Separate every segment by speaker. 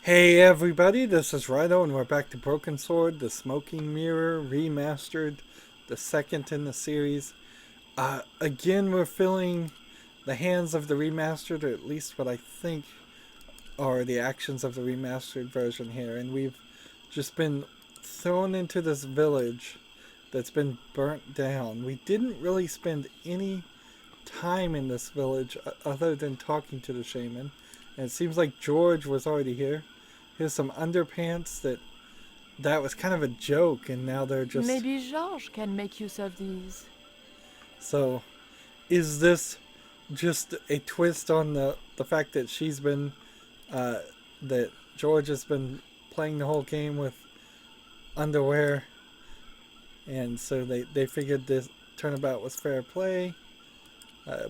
Speaker 1: Hey everybody, this is Rydo and we're back to Broken Sword, the Smoking Mirror, Remastered, the second in the series. Again, we're filling the hands of the Remastered, or at least what I think are the actions of the Remastered version here, and we've just been thrown into this village that's been burnt down. We didn't really spend any time in this village other than talking to the shaman, and it seems like George was already here. Here's some underpants that was kind of a joke, and now they're just
Speaker 2: Maybe Georges can make use of these.
Speaker 1: so. Is this just a twist on the fact that she's been that George has been playing the whole game with underwear, and so they figured this turnabout was fair play. Uh,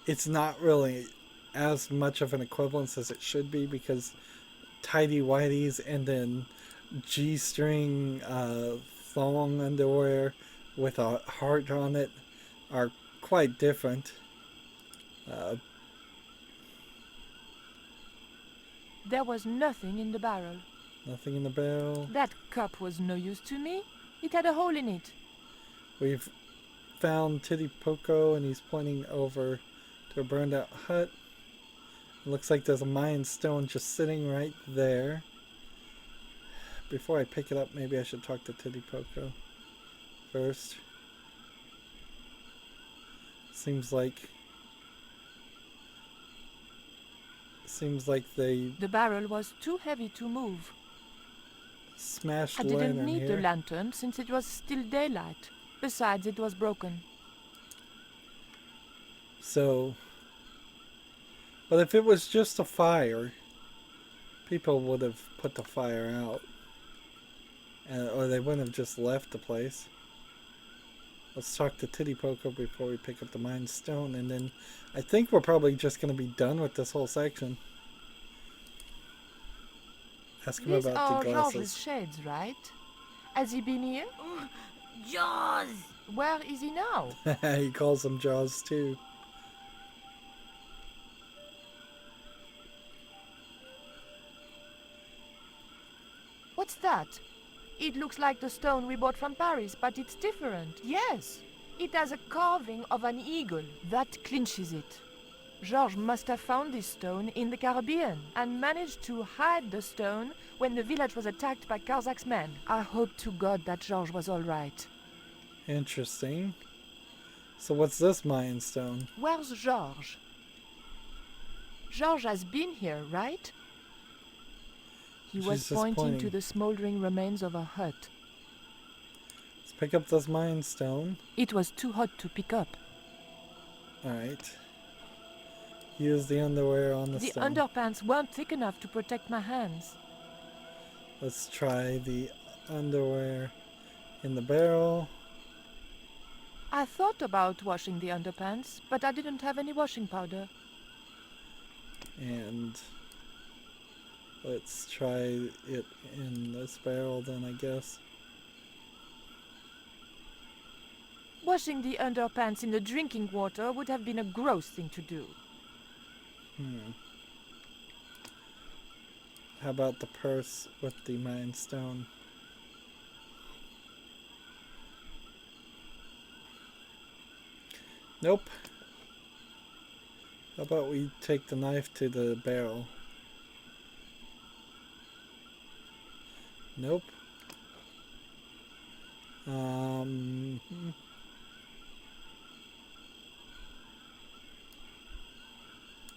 Speaker 1: it's not really as much of an equivalence as it should be because tidy whities and then G-string thong underwear with a heart on it are quite different. Uh,
Speaker 2: There was nothing in the barrel.
Speaker 1: Nothing in the barrel.
Speaker 2: That cup was no use to me. It had a hole in it.
Speaker 1: We've found Titty Poco and he's pointing over to a burned out hut. It looks like there's a Mayan stone just sitting right there. Before I pick it up, maybe I should talk to Titty Poco first. Seems like they
Speaker 2: The barrel was too heavy to move.
Speaker 1: smashed
Speaker 2: I
Speaker 1: the
Speaker 2: didn't
Speaker 1: lantern
Speaker 2: need
Speaker 1: here.
Speaker 2: the lantern since it was still daylight. Besides, it was broken.
Speaker 1: So, but if it was just a fire, people would have put the fire out, or they wouldn't have just left the place. Let's talk to Titty Poco before we pick up the Mind Stone, and then I think we're probably just going to be done with this whole section. Ask him
Speaker 2: These
Speaker 1: about
Speaker 2: are
Speaker 1: the
Speaker 2: Georges'
Speaker 1: glasses.
Speaker 2: shades, right? Has he been here?
Speaker 3: Jaws!
Speaker 2: Where is he now?
Speaker 1: He calls them Jaws too.
Speaker 2: What's that? It looks like the stone we bought from Paris, but it's different. Yes, it has a carving of an eagle. That clinches it. Georges must have found this stone in the Caribbean and managed to hide the stone when the village was attacked by Karzak's men. I hope to God that Georges was all right.
Speaker 1: Interesting. So what's this Mayan stone?
Speaker 2: Where's Georges? Georges has been here, right? He was
Speaker 1: She's just
Speaker 2: pointing to the smoldering remains of a hut.
Speaker 1: Let's pick up this Mayan stone.
Speaker 2: It was too hot to pick up.
Speaker 1: Alright. Use the underwear on the
Speaker 2: The
Speaker 1: stone.
Speaker 2: underpants weren't thick enough to protect my hands.
Speaker 1: Let's try the underwear in the barrel.
Speaker 2: I thought about washing the underpants, but I didn't have any washing powder.
Speaker 1: And let's try it in this barrel then, I guess.
Speaker 2: Washing the underpants in the drinking water would have been a gross thing to do.
Speaker 1: How about the purse with the Mayan stone? Nope. How about we take the knife to the barrel? Nope.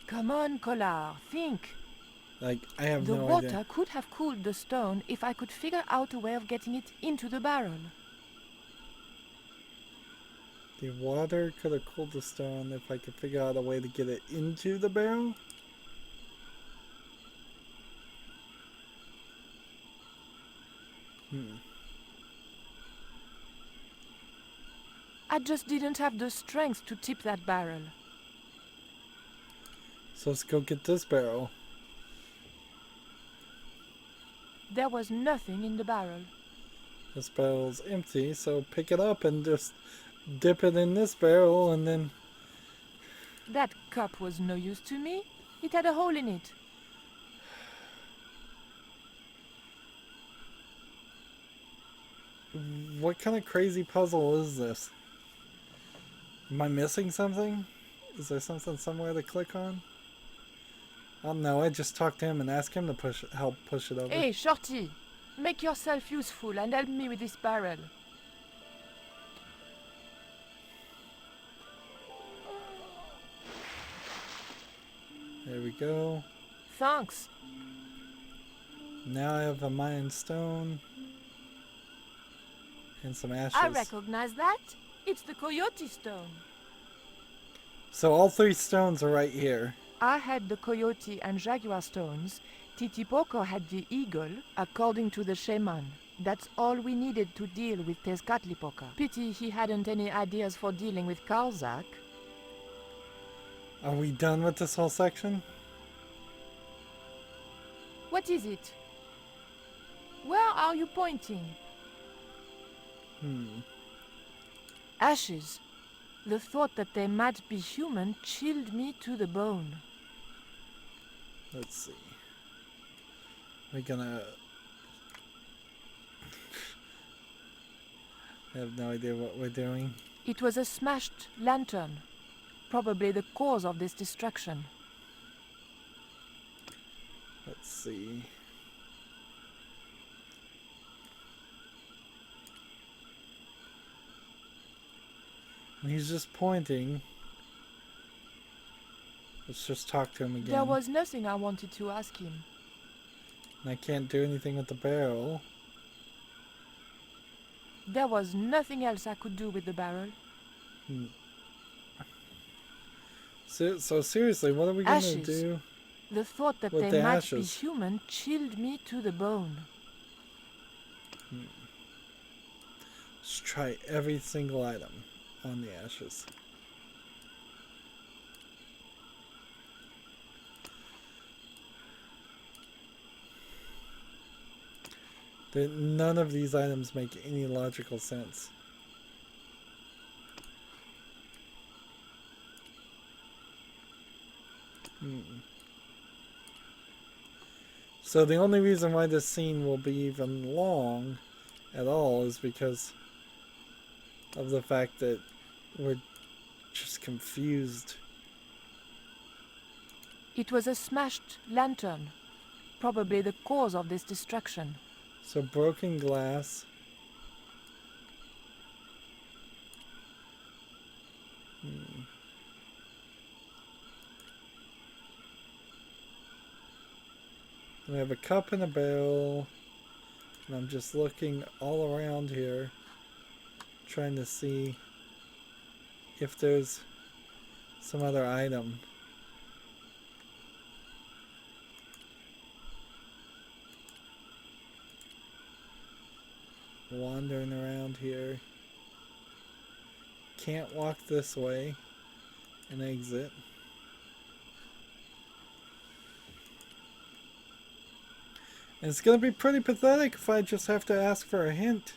Speaker 2: Come on, Collard, think.
Speaker 1: Like, I have
Speaker 2: The
Speaker 1: no
Speaker 2: water
Speaker 1: idea.
Speaker 2: could have cooled the stone if I could figure out a way of getting it into the barrel.
Speaker 1: The water could have cooled the stone if I could figure out a way to get it into the barrel?
Speaker 2: I just didn't have the strength to tip that barrel.
Speaker 1: So let's go get this barrel.
Speaker 2: There was nothing in the barrel.
Speaker 1: This barrel's empty, so pick it up and just dip it in this barrel and then
Speaker 2: That cup was no use to me. It had a hole in it.
Speaker 1: What kind of crazy puzzle is this? Am I missing something? Is there something somewhere to click on? Oh no, I just talk to him and ask him to help push it over.
Speaker 2: Hey, Shorty! Make yourself useful and help me with this barrel.
Speaker 1: There we go.
Speaker 2: Thanks.
Speaker 1: Now I have a Mayan stone. And some ashes.
Speaker 2: I recognize that. It's the coyote stone.
Speaker 1: So all 3 stones are right here.
Speaker 2: I had the coyote and jaguar stones. Titipoco had the eagle, according to the shaman. That's all we needed to deal with Tezcatlipoca. Pity he hadn't any ideas for dealing with Karzak.
Speaker 1: Are we done with this whole section?
Speaker 2: What is it? Where are you pointing? Ashes. The thought that they might be human chilled me to the bone.
Speaker 1: Let's see. We're gonna... I have no idea what we're doing.
Speaker 2: It was a smashed lantern. Probably the cause of this destruction.
Speaker 1: Let's see. He's just pointing. Let's just talk to him again.
Speaker 2: There was nothing I wanted to ask him.
Speaker 1: And I can't do anything with the barrel.
Speaker 2: There was nothing else I could do with the barrel.
Speaker 1: So seriously, what are we going to do?
Speaker 2: The thought that
Speaker 1: with
Speaker 2: they
Speaker 1: the
Speaker 2: might
Speaker 1: ashes?
Speaker 2: be human chilled me to the bone.
Speaker 1: Let's try every single item on the ashes. None of these items make any logical sense. So the only reason why this scene will be even long at all is because of the fact that we're just confused.
Speaker 2: It was a smashed lantern. Probably the cause of this destruction.
Speaker 1: So broken glass. We have a cup and a barrel. And I'm just looking all around here, trying to see if there's some other item. Wandering around here. Can't walk this way and exit. And it's going to be pretty pathetic if I just have to ask for a hint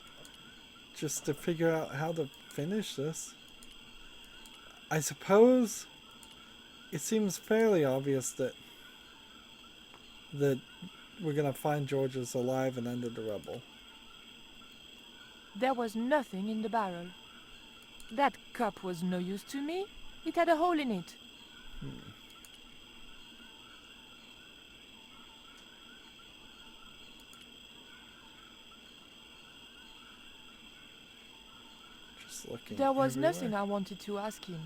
Speaker 1: just to figure out how to finish this. I suppose it seems fairly obvious that we're going to find George is alive and under the rubble.
Speaker 2: There was nothing in the barrel. That cup was no use to me. It had a hole in it.
Speaker 1: Just looking
Speaker 2: There was
Speaker 1: everywhere.
Speaker 2: nothing I wanted to ask him.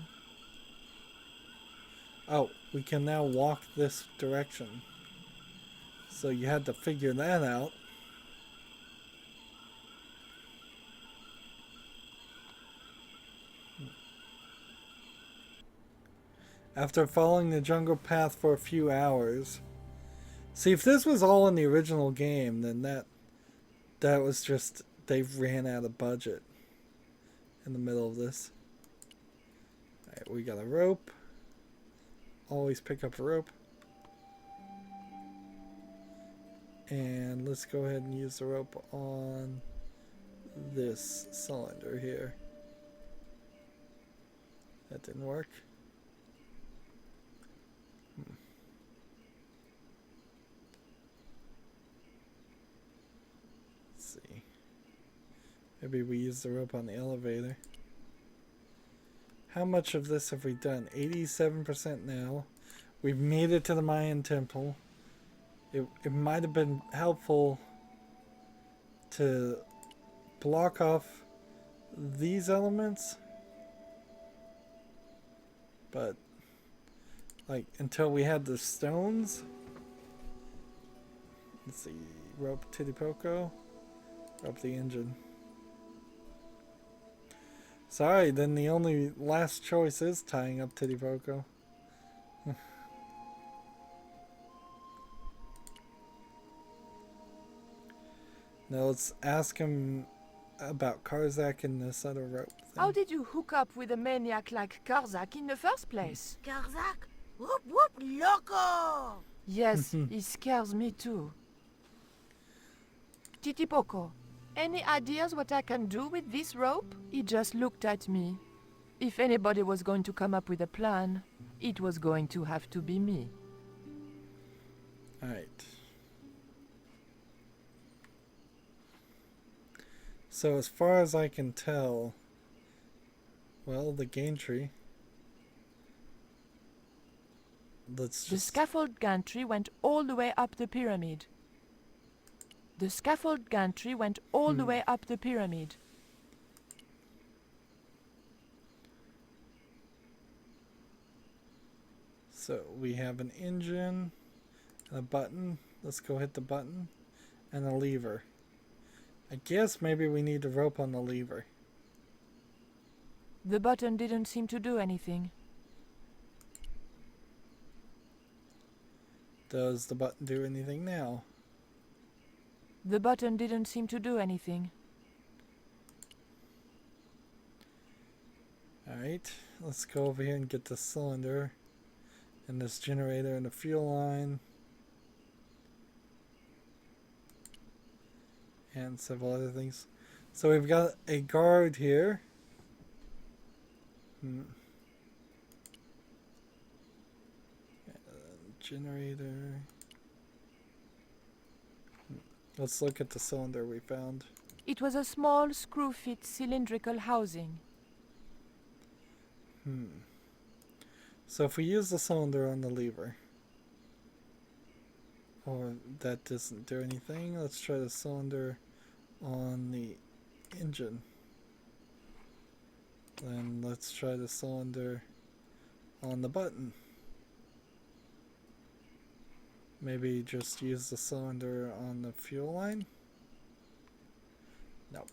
Speaker 1: Oh, we can now walk this direction. So you had to figure that out. After following the jungle path for a few hours. See, if this was all in the original game, then that was just, they ran out of budget in the middle of this. Alright, we got a rope. Always pick up a rope. And let's go ahead and use the rope on this cylinder here. That didn't work. Maybe we use the rope on the elevator. How much of this have we done? 87% now. We've made it to the Mayan temple. It might have been helpful to block off these elements. But, like, until we had the stones. Let's see. Rope Titipoco. Rope the engine. Sorry, then the only last choice is tying up Titipoco. Now let's ask him about Karzak and this other rope thing.
Speaker 2: How did you hook up with a maniac like Karzak in the first place?
Speaker 3: Karzak? Whoop whoop loco!
Speaker 2: Yes, he scares me too. Titipoco, any ideas what I can do with this rope? He just looked at me. If anybody was going to come up with a plan, it was going to have to be me.
Speaker 1: Alright. So as far as I can tell, well, the gantry. Let's
Speaker 2: The
Speaker 1: just...
Speaker 2: scaffold gantry went all the way up the pyramid. The scaffold gantry went all the way up the pyramid.
Speaker 1: So we have an engine, and a button. Let's go hit the button, and a lever. I guess maybe we need the rope on the lever.
Speaker 2: The button didn't seem to do anything.
Speaker 1: Does the button do anything now?
Speaker 2: The button didn't seem to do anything.
Speaker 1: Alright, let's go over here and get the cylinder and this generator and the fuel line and several other things. So we've got a guard here. Generator. Let's look at the cylinder we found.
Speaker 2: It was a small screw-fit cylindrical housing.
Speaker 1: So if we use the cylinder on the lever, or that doesn't do anything, let's try the cylinder on the engine. Then let's try the cylinder on the button. Maybe just use the cylinder on the fuel line? Nope.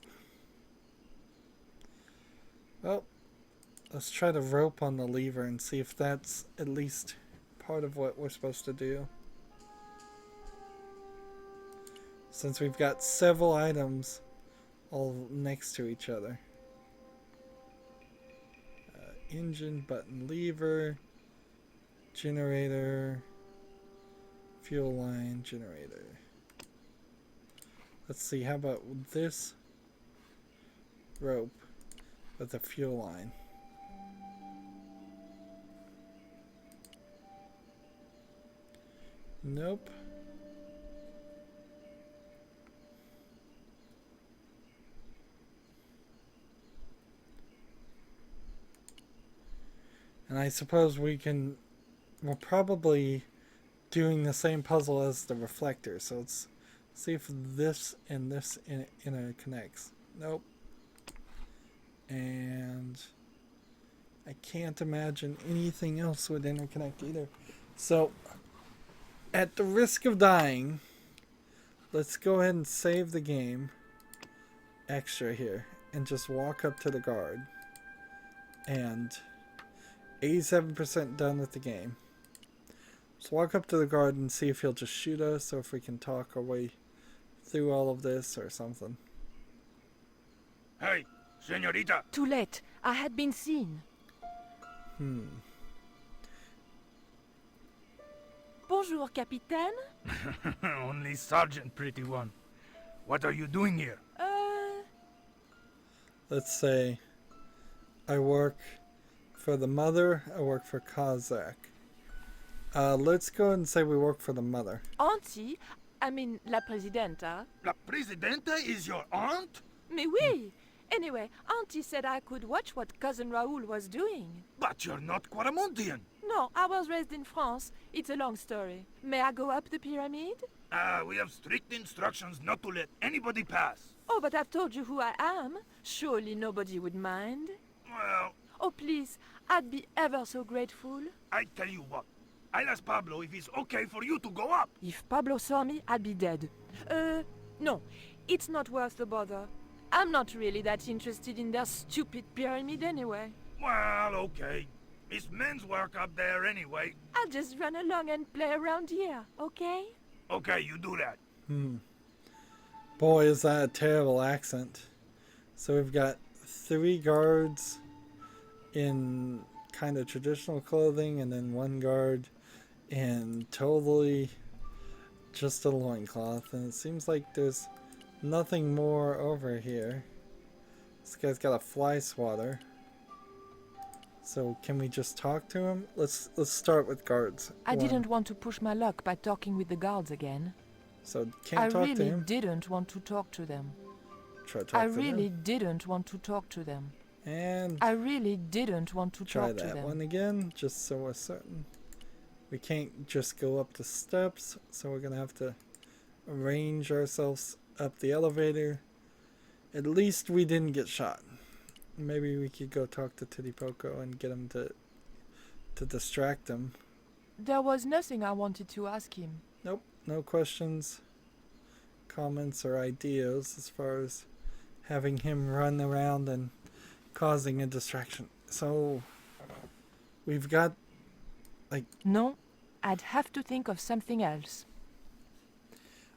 Speaker 1: Well, let's try the rope on the lever and see if that's at least part of what we're supposed to do. Since we've got several items all next to each other. Engine, button, lever, generator, fuel line, generator. Let's see, how about this rope with the fuel line? Nope. And I suppose we're probably doing the same puzzle as the reflector, so let's see if this and this interconnects. Nope. And I can't imagine anything else would interconnect either. So, at the risk of dying, let's go ahead and save the game extra here and just walk up to the guard. And 87% done with the game. Let's walk up to the guard and see if he'll just shoot us or if we can talk our way through all of this or something.
Speaker 4: Hey, señorita!
Speaker 2: Too late. I had been seen. Bonjour, Capitaine.
Speaker 4: Only Sergeant, pretty one. What are you doing here?
Speaker 1: Let's say I work for the mother, I work for Kazakh. Let's go and say we work for the mother.
Speaker 2: Auntie, I mean, la presidenta.
Speaker 4: La Presidenta is your aunt?
Speaker 2: Mais oui! Anyway, Auntie said I could watch what Cousin Raoul was doing.
Speaker 4: But you're not Quaramontian.
Speaker 2: No, I was raised in France. It's a long story. May I go up the pyramid?
Speaker 4: We have strict instructions not to let anybody pass.
Speaker 2: Oh, but I've told you who I am. Surely nobody would mind.
Speaker 4: Well,
Speaker 2: Oh, please, I'd be ever so grateful.
Speaker 4: I tell you what. I'll ask Pablo if it's okay for you to go up.
Speaker 2: If Pablo saw me, I'd be dead. No, it's not worth the bother. I'm not really that interested in their stupid pyramid anyway.
Speaker 4: Well, okay. It's men's work up there anyway.
Speaker 2: I'll just run along and play around here, okay?
Speaker 4: Okay, you do that.
Speaker 1: Boy, is that a terrible accent. So we've got 3 guards in kind of traditional clothing, and then 1 guard in totally just a loincloth. And it seems like there's nothing more over here. This guy's got a fly swatter. So can we just talk to him? Let's start with guards.
Speaker 2: I didn't want to push my luck by talking with the guards again.
Speaker 1: So can't talk to
Speaker 2: I really
Speaker 1: him.
Speaker 2: didn't want to talk to them.
Speaker 1: Try to talk
Speaker 2: I
Speaker 1: to
Speaker 2: really
Speaker 1: them.
Speaker 2: didn't want to talk to them.
Speaker 1: And
Speaker 2: I really didn't want to
Speaker 1: try
Speaker 2: talk to
Speaker 1: that
Speaker 2: them.
Speaker 1: one again, just so we're certain. We can't just go up the steps, so we're gonna have to arrange ourselves up the elevator. At least we didn't get shot. Maybe we could go talk to Titipoco and get him to distract him.
Speaker 2: There was nothing I wanted to ask him.
Speaker 1: Nope, no questions, comments, or ideas as far as having him run around and causing a distraction. So we've got
Speaker 2: No, I'd have to think of something else.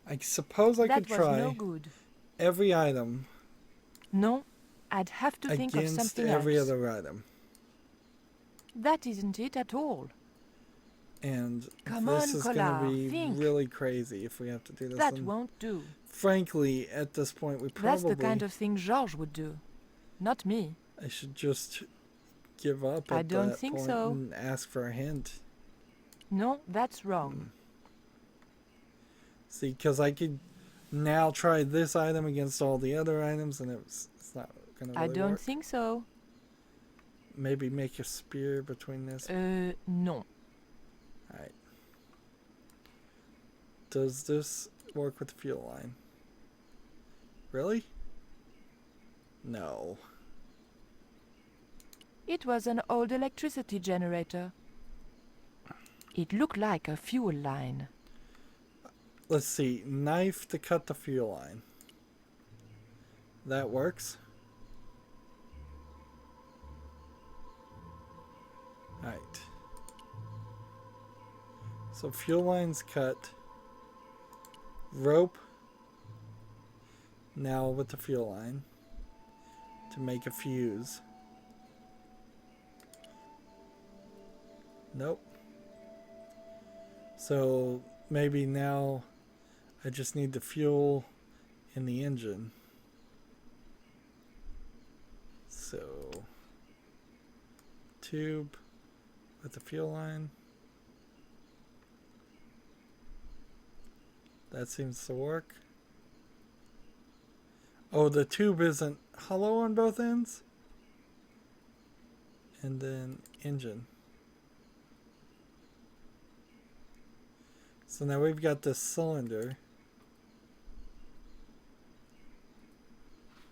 Speaker 1: I suppose I
Speaker 2: That
Speaker 1: could
Speaker 2: was
Speaker 1: try
Speaker 2: no good.
Speaker 1: every item
Speaker 2: No, I'd have to think of
Speaker 1: against
Speaker 2: something
Speaker 1: every
Speaker 2: else.
Speaker 1: other item.
Speaker 2: That isn't it at all.
Speaker 1: And
Speaker 2: Come
Speaker 1: this
Speaker 2: on,
Speaker 1: is going
Speaker 2: Collard,
Speaker 1: to be
Speaker 2: think.
Speaker 1: really crazy if we have to do this.
Speaker 2: That
Speaker 1: And
Speaker 2: won't do.
Speaker 1: frankly, at this point, we
Speaker 2: That's
Speaker 1: probably
Speaker 2: the kind of thing George would do. Not me.
Speaker 1: I should just give up
Speaker 2: I
Speaker 1: at
Speaker 2: don't
Speaker 1: that
Speaker 2: think
Speaker 1: point
Speaker 2: so.
Speaker 1: and ask for a hint.
Speaker 2: No, that's wrong.
Speaker 1: See, because I could now try this item against all the other items, and it's not going to really
Speaker 2: I don't
Speaker 1: work.
Speaker 2: think so.
Speaker 1: Maybe make a spear between this.
Speaker 2: No.
Speaker 1: Alright. Does this work with the fuel line? Really? No.
Speaker 2: It was an old electricity generator. It looked like a fuel line.
Speaker 1: Let's see. Knife to cut the fuel line. That works. Alright. So fuel lines cut. Rope. Now with the fuel line. To make a fuse. Nope. So maybe now I just need the fuel in the engine. So tube with the fuel line. That seems to work. Oh, the tube isn't hollow on both ends? And then engine. So now we've got this cylinder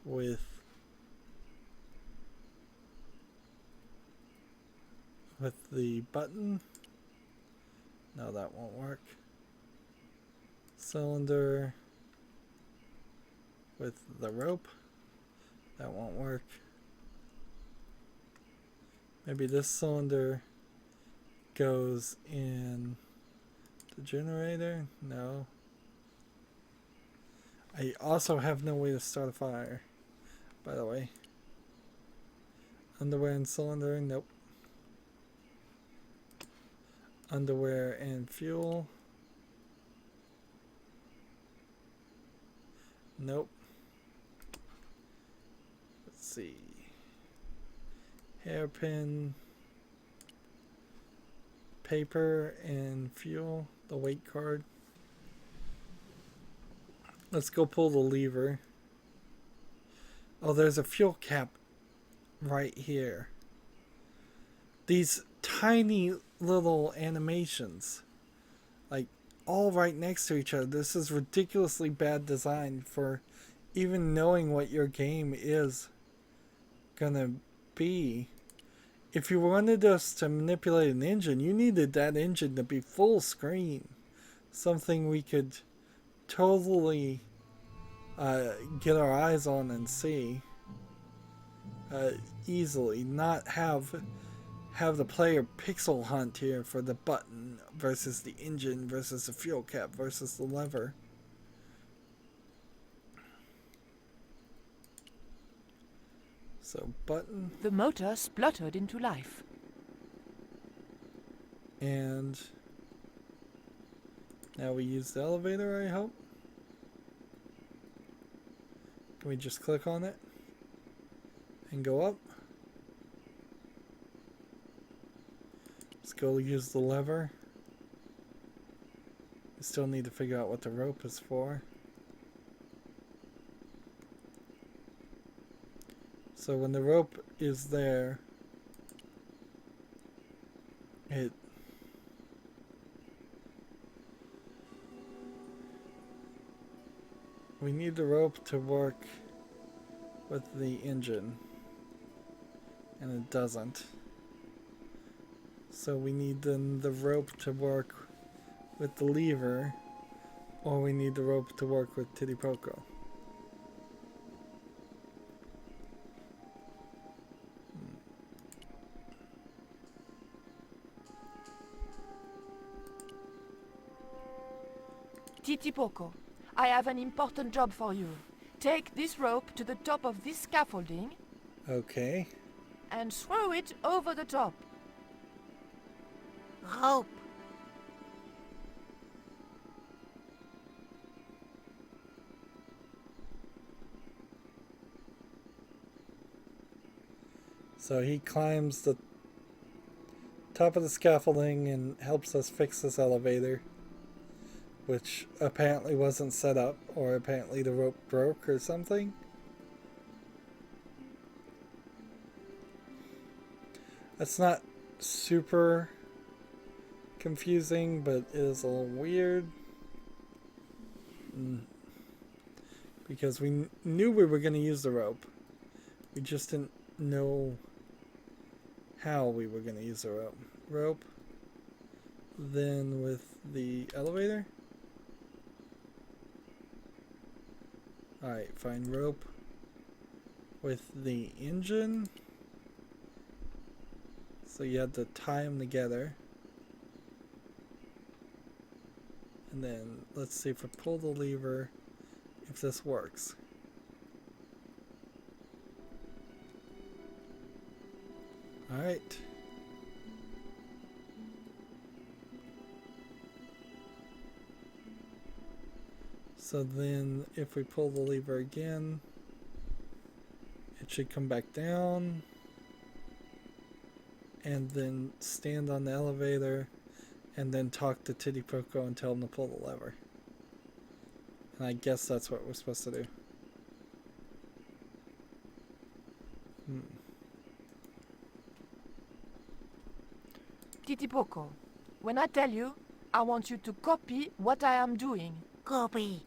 Speaker 1: with the button. No, that won't work. Cylinder with the rope. That won't work. Maybe this cylinder goes in the generator? No. I also have no way to start a fire, by the way. Underwear and cylinder? Nope. Underwear and fuel? Nope. Let's see. Hairpin, paper and fuel, the weight card. Let's go pull the lever. Oh, there's a fuel cap right here. These tiny little animations, like all right next to each other. This is ridiculously bad design for even knowing what your game is gonna be. If you wanted us to manipulate an engine, you needed that engine to be full screen. Something we could totally get our eyes on and see easily. Not have the player pixel hunt here for the button versus the engine versus the fuel cap versus the lever. So button.
Speaker 2: The motor spluttered into life.
Speaker 1: And now we use the elevator, I hope. Can we just click on it and go up? Let's go use the lever. We still need to figure out what the rope is for. So when the rope is there, we need the rope to work with the engine, and it doesn't. So we need then the rope to work with the lever, or we need the rope to work with Titipoco.
Speaker 2: Titipoco, I have an important job for you. Take this rope to the top of this scaffolding.
Speaker 1: Okay.
Speaker 2: And throw it over the top.
Speaker 3: Rope.
Speaker 1: So he climbs the top of the scaffolding and helps us fix this elevator, which apparently wasn't set up, or apparently the rope broke or something. That's not super confusing, but it is a little weird. Because we knew we were going to use the rope. We just didn't know how we were going to use the rope. Rope. Then with the elevator. Alright, find rope with the engine. So you have to tie them together. And then let's see if we pull the lever, if this works. Alright. So then if we pull the lever again, it should come back down. And then stand on the elevator and then talk to Titipoco and tell him to pull the lever. And I guess that's what we're supposed to do.
Speaker 2: Titipoco, when I tell you, I want you to copy what I am doing.
Speaker 3: Copy.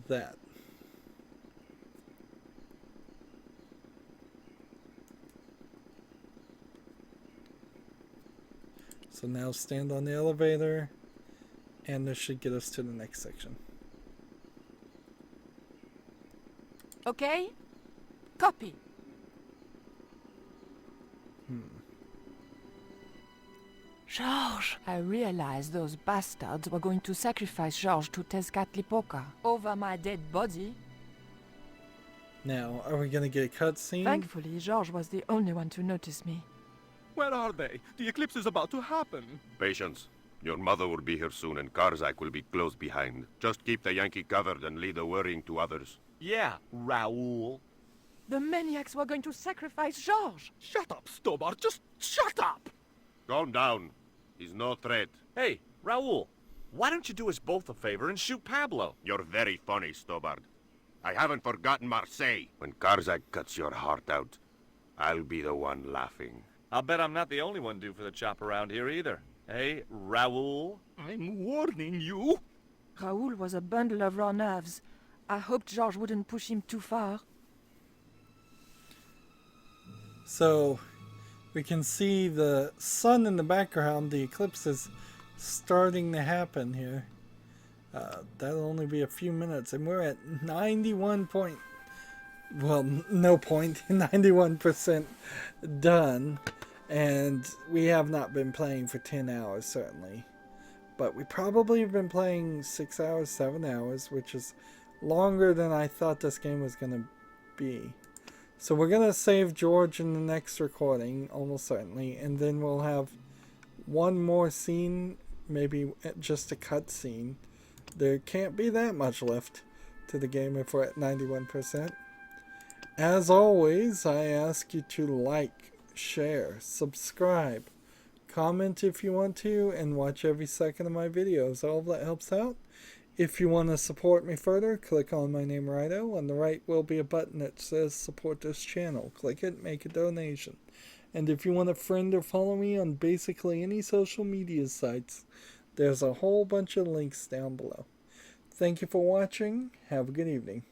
Speaker 1: That. So now stand on the elevator, and this should get us to the next section.
Speaker 2: Okay? Copy. George, I realized those bastards were going to sacrifice George to Tezcatlipoca over my dead body.
Speaker 1: Now, are we gonna get a cutscene?
Speaker 2: Thankfully, George was the only one to notice me.
Speaker 5: Where are they? The eclipse is about to happen.
Speaker 6: Patience. Your mother will be here soon and Karzak will be close behind. Just keep the Yankee covered and leave the worrying to others.
Speaker 5: Yeah, Raoul.
Speaker 2: The maniacs were going to sacrifice George.
Speaker 5: Shut up, Stobbart. Just shut up!
Speaker 6: Calm down. He's no threat.
Speaker 5: Hey, Raoul. Why don't you do us both a favor and shoot Pablo?
Speaker 6: You're very funny, Stobbart. I haven't forgotten Marseille. When Karzak cuts your heart out, I'll be the one laughing.
Speaker 5: I'll bet I'm not the only one due for the chop around here either. Hey, Raoul?
Speaker 4: I'm warning you.
Speaker 2: Raoul was a bundle of raw nerves. I hoped George wouldn't push him too far.
Speaker 1: So we can see the sun in the background. The eclipse is starting to happen here. That'll only be a few minutes, and we're at 91% done, and we have not been playing for 10 hours certainly, but we probably have been playing 6 hours, 7 hours, which is longer than I thought this game was going to be. So we're going to save George in the next recording, almost certainly, and then we'll have one more scene, maybe just a cut scene. There can't be that much left to the game if we're at 91%. As always, I ask you to like, share, subscribe, comment if you want to, and watch every second of my videos. All of that helps out. If you want to support me further, click on my name, Rydo. On the right will be a button that says support this channel. Click it, make a donation. And if you want to friend or follow me on basically any social media sites, there's a whole bunch of links down below. Thank you for watching. Have a good evening.